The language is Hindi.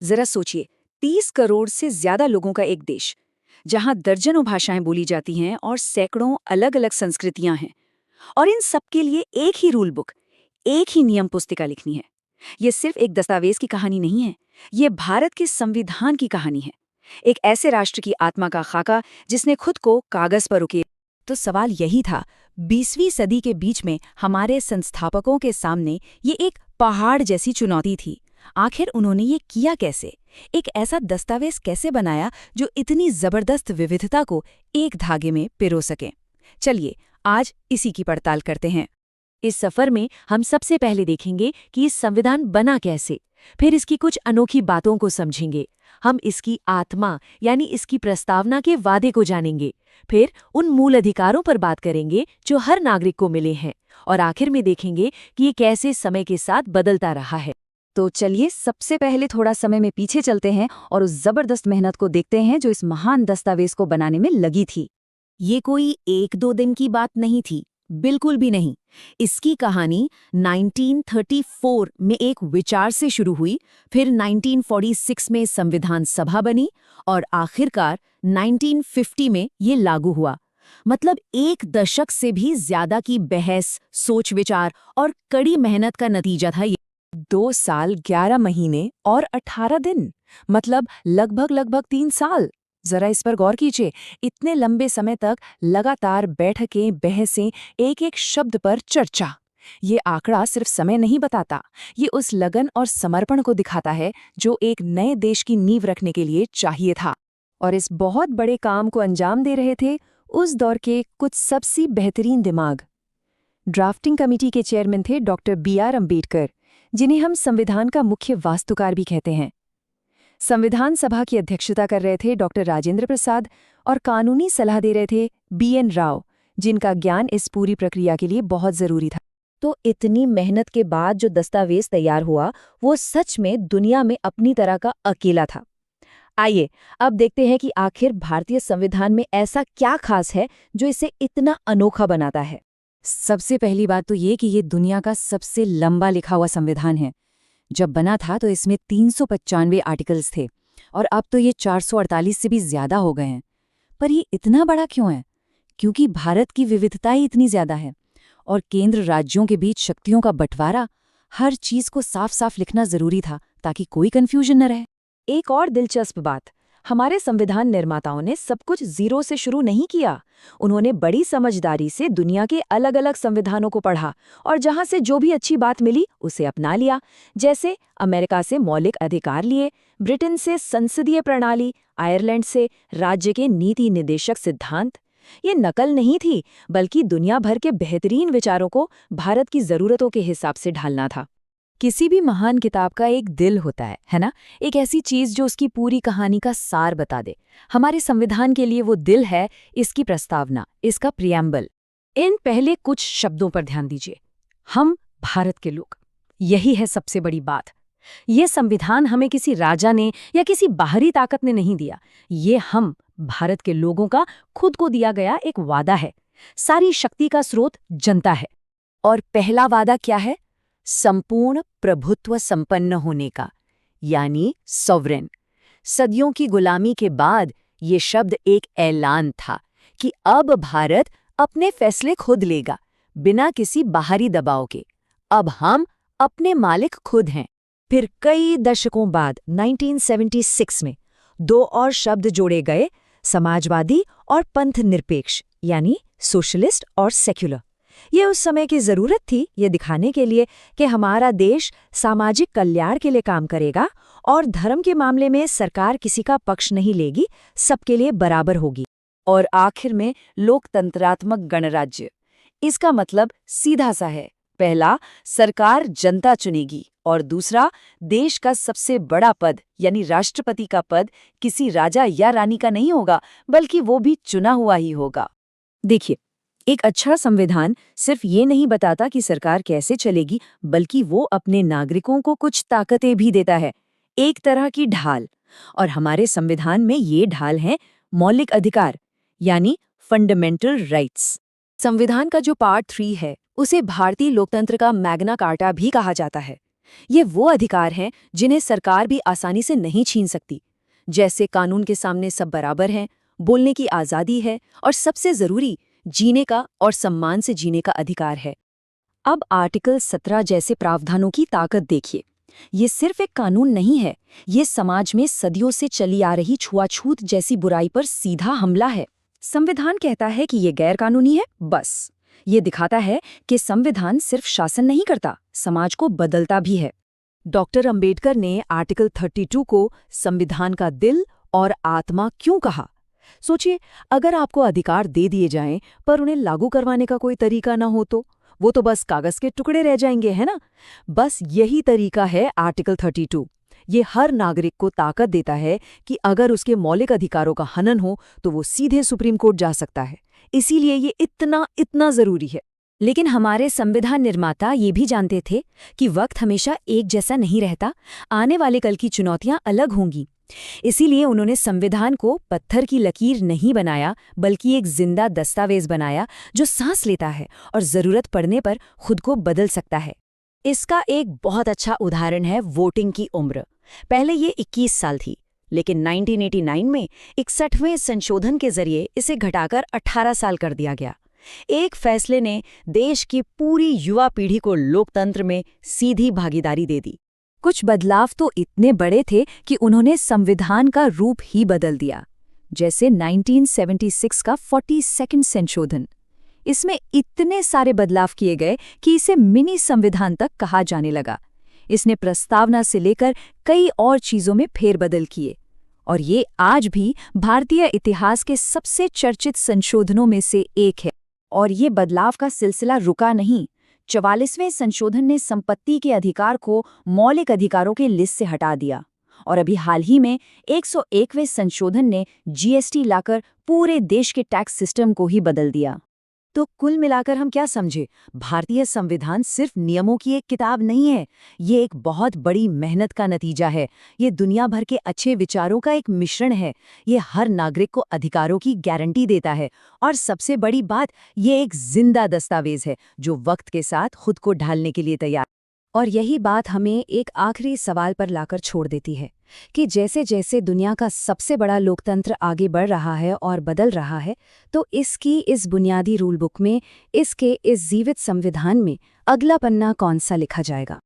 जरा सोचिए, 30 करोड़ से ज्यादा लोगों का एक देश, जहां दर्जनों भाषाएं बोली जाती हैं और सैकड़ों अलग अलग संस्कृतियां हैं। और इन सब के लिए एक ही रूल बुक, एक ही नियम पुस्तिका लिखनी है। ये सिर्फ एक दस्तावेज की कहानी नहीं है, ये भारत के संविधान की कहानी है। एक ऐसे राष्ट्र की आत्मा का खाका जिसने खुद को कागज पर उकेरा। तो सवाल यही था, 20वीं सदी के बीच में हमारे संस्थापकों के सामने ये एक पहाड़ जैसी चुनौती थी। आखिर उन्होंने ये किया कैसे? एक ऐसा दस्तावेज कैसे बनाया जो इतनी जबरदस्त विविधता को एक धागे में पिरो सके? चलिए आज इसी की पड़ताल करते हैं। इस सफर में हम सबसे पहले देखेंगे कि इस संविधान बना कैसे, फिर इसकी कुछ अनोखी बातों को समझेंगे। हम इसकी आत्मा यानी इसकी प्रस्तावना के वादे को जानेंगे, फिर उन मूल अधिकारों पर बात करेंगे जो हर नागरिक को मिले हैं, और आखिर में देखेंगे कि ये कैसे समय के साथ बदलता रहा है। तो चलिए सबसे पहले थोड़ा समय में पीछे चलते हैं और उस जबरदस्त मेहनत को देखते हैं जो इस महान दस्तावेज को बनाने में लगी थी। ये कोई 1-2 दिन की बात नहीं थी, बिल्कुल भी नहीं। इसकी कहानी 1934 में एक विचार से शुरू हुई, फिर 1946 में संविधान सभा बनी और आखिरकार 1950 में ये लागू हुआ। मतलब 1 दशक से भी ज्यादा की बहस, सोच विचार और कड़ी मेहनत का नतीजा था ये। 2 साल 11 महीने और 18 दिन, मतलब लगभग 3 साल। जरा इस पर गौर कीजिए, इतने लंबे समय तक लगातार बैठकें, बहसें, एक-एक शब्द पर चर्चा। ये आंकड़ा सिर्फ समय नहीं बताता, ये उस लगन और समर्पण को दिखाता है जो एक नए देश की नींव रखने के लिए चाहिए था। और इस बहुत बड़े काम को अंजाम दे रहे थे उस दौर के कुछ सबसे बेहतरीन दिमाग। ड्राफ्टिंग कमेटी के चेयरमैन थे डॉक्टर B.R. अम्बेडकर, जिन्हें हम संविधान का मुख्य वास्तुकार भी कहते हैं। संविधान सभा की अध्यक्षता कर रहे थे डॉक्टर राजेंद्र प्रसाद, और कानूनी सलाह दे रहे थे B.N. राव, जिनका ज्ञान इस पूरी प्रक्रिया के लिए बहुत जरूरी था। तो इतनी मेहनत के बाद जो दस्तावेज तैयार हुआ, वो सच में दुनिया में अपनी तरह का अकेला था। आइए अब देखते हैं कि आखिर भारतीय संविधान में ऐसा क्या खास है जो इसे इतना अनोखा बनाता है। सबसे पहली बात तो ये कि ये दुनिया का सबसे लंबा लिखा हुआ संविधान है। जब बना था तो इसमें 395 आर्टिकल्स थे, और अब तो ये 448 से भी ज्यादा हो गए हैं। पर ये इतना बड़ा क्यों है? क्योंकि भारत की विविधता ही इतनी ज्यादा है, और केंद्र राज्यों के बीच शक्तियों का बंटवारा, हर चीज को साफ साफ लिखना जरूरी था ताकि कोई कंफ्यूजन न रहे। एक और दिलचस्प बात, हमारे संविधान निर्माताओं ने सब कुछ जीरो से शुरू नहीं किया। उन्होंने बड़ी समझदारी से दुनिया के अलग अलग संविधानों को पढ़ा और जहां से जो भी अच्छी बात मिली उसे अपना लिया। जैसे अमेरिका से मौलिक अधिकार लिए, ब्रिटेन से संसदीय प्रणाली, आयरलैंड से राज्य के नीति निदेशक सिद्धांत। ये नकल नहीं थी, बल्कि दुनिया भर के बेहतरीन विचारों को भारत की जरूरतों के हिसाब से ढालना था। किसी भी महान किताब का एक दिल होता है ना? एक ऐसी चीज जो उसकी पूरी कहानी का सार बता दे। हमारे संविधान के लिए वो दिल है इसकी प्रस्तावना, इसका प्रियम्बल। इन पहले कुछ शब्दों पर ध्यान दीजिए। हम भारत के लोग, यही है सबसे बड़ी बात। ये संविधान हमें किसी राजा ने या किसी बाहरी ताकत ने नहीं दिया। ये हम भारत के लोगों का खुद को दिया गया एक वादा है। सारी शक्ति का स्रोत जनता है। और पहला वादा क्या है? संपूर्ण प्रभुत्व संपन्न होने का, यानी सॉवरेन। सदियों की गुलामी के बाद ये शब्द एक ऐलान था कि अब भारत अपने फैसले खुद लेगा, बिना किसी बाहरी दबाव के। अब हम अपने मालिक खुद हैं। फिर कई दशकों बाद 1976 में 2 और शब्द जोड़े गए, समाजवादी और पंथ निरपेक्ष, यानी सोशलिस्ट और सेक्युलर। ये उस समय की जरूरत थी, ये दिखाने के लिए कि हमारा देश सामाजिक कल्याण के लिए काम करेगा और धर्म के मामले में सरकार किसी का पक्ष नहीं लेगी, सबके लिए बराबर होगी। और आखिर में लोकतंत्रात्मक गणराज्य। इसका मतलब सीधा सा है, पहला सरकार जनता चुनेगी, और दूसरा देश का सबसे बड़ा पद यानी राष्ट्रपति का पद किसी राजा या रानी का नहीं होगा, बल्कि वो भी चुना हुआ ही होगा। देखिए, एक अच्छा संविधान सिर्फ ये नहीं बताता कि सरकार कैसे चलेगी, बल्कि वो अपने नागरिकों को कुछ ताकतें भी देता है, एक तरह की ढाल। और हमारे संविधान में ये ढाल है मौलिक अधिकार, यानी फंडामेंटल राइट्स। संविधान का जो पार्ट 3 है, उसे भारतीय लोकतंत्र का मैग्ना कार्टा भी कहा जाता है। ये वो अधिकार हैं जिन्हें सरकार भी आसानी से नहीं छीन सकती, जैसे कानून के सामने सब बराबर हैं, बोलने की आज़ादी है और सबसे ज़रूरी जीने का और सम्मान से जीने का अधिकार है। अब आर्टिकल 17 जैसे प्रावधानों की ताकत देखिए। ये सिर्फ एक कानून नहीं है, ये समाज में सदियों से चली आ रही छुआछूत जैसी बुराई पर सीधा हमला है। संविधान कहता है कि ये गैर कानूनी है, बस। ये दिखाता है कि संविधान सिर्फ शासन नहीं करता, समाज को बदलता भी है। डॉक्टर अंबेडकर ने आर्टिकल 32 को संविधान का दिल और आत्मा क्यों कहा? सोचिए, अगर आपको अधिकार दे दिए जाएं पर उन्हें लागू करवाने का कोई तरीका ना हो तो वो तो बस कागज के टुकड़े रह जाएंगे, है ना? बस यही तरीका है आर्टिकल 32। ये हर नागरिक को ताकत देता है कि अगर उसके मौलिक अधिकारों का हनन हो तो वो सीधे सुप्रीम कोर्ट जा सकता है। इसीलिए ये इतना इतना जरूरी है। लेकिन हमारे संविधान निर्माता ये भी जानते थे कि वक्त हमेशा एक जैसा नहीं रहता, आने वाले कल की चुनौतियां अलग होंगी। इसीलिए उन्होंने संविधान को पत्थर की लकीर नहीं बनाया, बल्कि एक जिंदा दस्तावेज बनाया जो सांस लेता है और जरूरत पड़ने पर खुद को बदल सकता है। इसका एक बहुत अच्छा उदाहरण है वोटिंग की उम्र। पहले ये 21 साल थी, लेकिन 1989 में 61वें संशोधन के जरिए इसे घटाकर 18 साल कर दिया गया। एक फैसले ने देश की पूरी युवा पीढ़ी को लोकतंत्र में सीधी भागीदारी दे दी। कुछ बदलाव तो इतने बड़े थे कि उन्होंने संविधान का रूप ही बदल दिया, जैसे 1976 का 42वां संशोधन। इसमें इतने सारे बदलाव किए गए कि इसे मिनी संविधान तक कहा जाने लगा। इसने प्रस्तावना से लेकर कई और चीजों में फेरबदल किए, और ये आज भी भारतीय इतिहास के सबसे चर्चित संशोधनों में से एक है। और ये बदलाव का सिलसिला रुका नहीं। 44वें संशोधन ने संपत्ति के अधिकार को मौलिक अधिकारों के लिस्ट से हटा दिया, और अभी हाल ही में 101वें संशोधन ने जीएसटी लाकर पूरे देश के टैक्स सिस्टम को ही बदल दिया। तो कुल मिलाकर हम क्या समझे? भारतीय संविधान सिर्फ नियमों की एक किताब नहीं है, ये एक बहुत बड़ी मेहनत का नतीजा है। ये दुनिया भर के अच्छे विचारों का एक मिश्रण है। ये हर नागरिक को अधिकारों की गारंटी देता है, और सबसे बड़ी बात, ये एक जिंदा दस्तावेज है जो वक्त के साथ खुद को ढालने के लिए तैयार। और यही बात हमें एक आखिरी सवाल पर लाकर छोड़ देती है कि जैसे जैसे दुनिया का सबसे बड़ा लोकतंत्र आगे बढ़ रहा है और बदल रहा है, तो इसकी इस बुनियादी रूल बुक में, इसके इस जीवित संविधान में अगला पन्ना कौन सा लिखा जाएगा?